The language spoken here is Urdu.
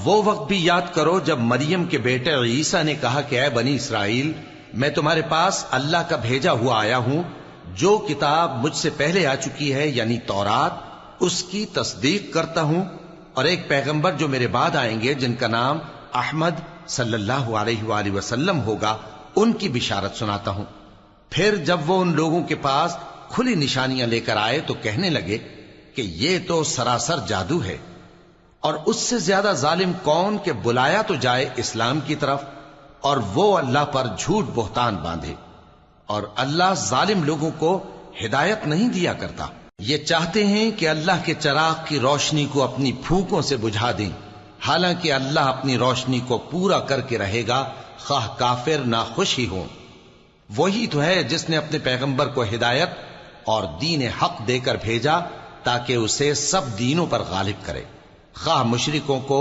وہ وقت بھی یاد کرو جب مریم کے بیٹے عیسیٰ نے کہا کہ اے بنی اسرائیل، میں تمہارے پاس اللہ کا بھیجا ہوا آیا ہوں، جو کتاب مجھ سے پہلے آ چکی ہے یعنی تورات، اس کی تصدیق کرتا ہوں، اور ایک پیغمبر جو میرے بعد آئیں گے جن کا نام احمد صلی اللہ علیہ وآلہ وسلم ہوگا، ان کی بشارت سناتا ہوں۔ پھر جب وہ ان لوگوں کے پاس کھلی نشانیاں لے کر آئے تو کہنے لگے کہ یہ تو سراسر جادو ہے، اور اس سے زیادہ ظالم کون کہ بلایا تو جائے اسلام کی طرف اور وہ اللہ پر جھوٹ بہتان باندھے، اور اللہ ظالم لوگوں کو ہدایت نہیں دیا کرتا۔ یہ چاہتے ہیں کہ اللہ کے چراغ کی روشنی کو اپنی پھونکوں سے بجھا دیں، حالانکہ اللہ اپنی روشنی کو پورا کر کے رہے گا، خواہ کافر ناخوش ہی ہوں۔ وہی تو ہے جس نے اپنے پیغمبر کو ہدایت اور دین حق دے کر بھیجا تاکہ اسے سب دینوں پر غالب کرے، خواہ مشرکوں کو